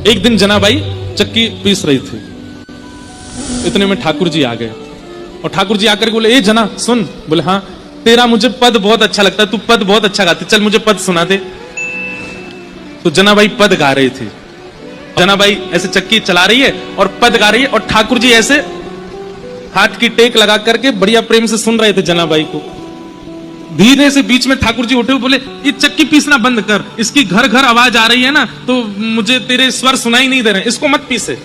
एक दिन जनाबाई चक्की पीस रही थी, इतने में ठाकुर जी आ गए और ठाकुर जी आकर के बोले, ए जना सुन। बोले हाँ, तेरा मुझे पद बहुत अच्छा लगता है, तू पद बहुत अच्छा गाती, चल मुझे पद सुना दे। तो जनाबाई पद गा रही थी, जनाबाई ऐसे चक्की चला रही है और पद गा रही है और ठाकुर जी ऐसे हाथ की टेक लगा करके बढ़िया प्रेम से सुन रहे थे जनाबाई को। धीरे से बीच में ठाकुर जी उठे, बोले ये चक्की पीसना बंद कर, इसकी घर घर आवाज आ रही है ना, तो मुझे तेरे स्वर सुनाई नहीं दे रहे, इसको मत पीसे।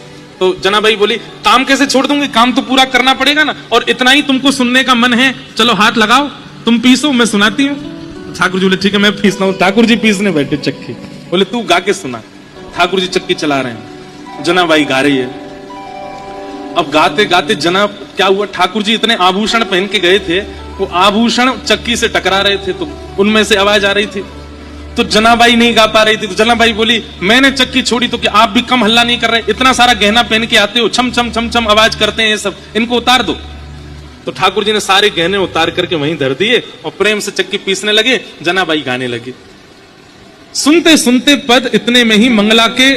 तो जनाबाई बोली, काम कैसे छोड़ दूंगी, काम तो पूरा करना पड़ेगा ना, और इतना ही तुमको सुनने का मन है, चलो हाथ लगाओ, तुम पीसो, मैं सुनाती हूँ। ठाकुर जी बोले ठीक है मैं पीसता हूँ। ठाकुर जी पीसने बैठे चक्की, बोले तू गा के सुना। ठाकुर जी चक्की चला रहे हैं, जनाबाई गा रही है। अब गाते गाते जना क्या हुआ, ठाकुर जी इतने आभूषण पहन के गए थे, वो आभूषण चक्की से टकरा रहे थे, तो उनमें से आवाज आ रही थी, तो जनाबाई नहीं गा पा रही थी। तो जनाबाई बोली, मैंने चक्की छोड़ी तो क्या आप भी कम हल्ला नहीं कर रहे, इतना सारा गहना पहन के आते हो, छम छम छम छम आवाज करते हैं ये सब, इनको उतार दो। तो ठाकुर जी ने सारे गहने उतार करके वहीं धर दिए और प्रेम से चक्की पीसने लगे, जनाबाई गाने लगी। सुनते सुनते पद, इतने में ही मंगला के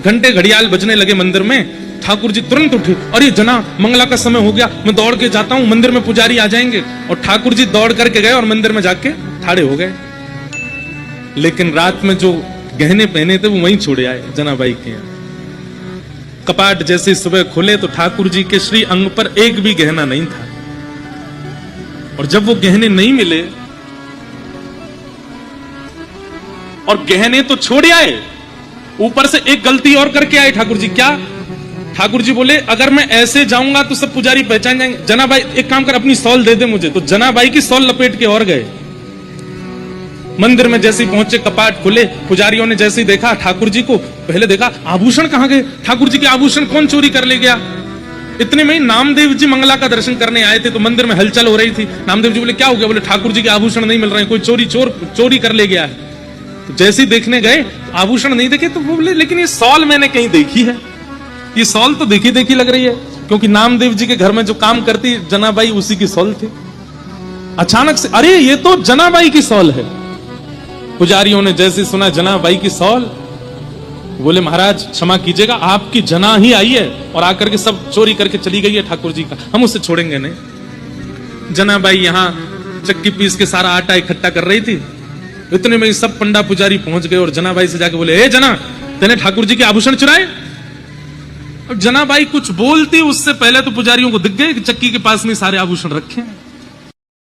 घंटे घड़ियाल बजने लगे मंदिर में। ठाकुर जी तुरंत उठे, अरे जना मंगला का समय हो गया, मैं दौड़ के जाता हूं, मंदिर में पुजारी आ जाएंगे। और ठाकुर जी दौड़ करके गए और मंदिर में जाके ठाड़े हो गए। लेकिन रात में जो गहने पहने थे वो वहीं छोड़े आए जनाबाई के यहाँ। कपाट जैसे सुबह खुले तो ठाकुर जी के श्री अंग पर एक भी गहना नहीं था। और जब वो गहने नहीं मिले, और गहने तो छोड़े आए, ऊपर से एक गलती और करके आए ठाकुर जी। क्या? ठाकुर जी बोले, अगर मैं ऐसे जाऊंगा तो सब पुजारी पहचान जाएंगे, जनाबाई एक काम कर, अपनी सॉल दे दे मुझे। तो जनाबाई की सॉल लपेट के और गए। मंदिर में जैसे ही पहुंचे, कपाट खुले, पुजारियों ने जैसे ही देखा ठाकुर जी को, पहले देखा आभूषण कहां गए, ठाकुर जी के आभूषण कौन चोरी कर ले गया। इतने में ही नामदेव जी मंगला का दर्शन करने आए थे, तो मंदिर में हलचल हो रही थी। नामदेव जी बोले, क्या हो गया? बोले, ठाकुर जी के आभूषण नहीं मिल रहे हैं, कोई चोरी कर ले गया है। तो जैसे ही देखने गए, आभूषण नहीं देखे, तो बोले, लेकिन ये सॉल मैंने कहीं देखी है, ये सॉल तो देखी देखी लग रही है, क्योंकि नामदेव जी के घर में जो काम करती जनाबाई, उसी की सॉल थी। अचानक से, अरे ये तो जनाबाई की सॉल है। पुजारियों ने जैसे सुना जनाबाई की सॉल, बोले, महाराज क्षमा कीजिएगा, आपकी जना ही आई है और आकर के सब चोरी करके चली गई है ठाकुर जी का, हम उससे छोड़ेंगे नहीं। जनाबाई यहां चक्की पीस के सारा आटा इकट्ठा कर रही थी। इतने में सब पंडा पुजारी पहुंच गए और जनाबाई से जाके बोले, हे जना, तेने ठाकुर जी के आभूषण चुराए? अब जनाबाई कुछ बोलती उससे पहले तो पुजारियों को दिख गए कि चक्की के पास में सारे आभूषण रखे हैं।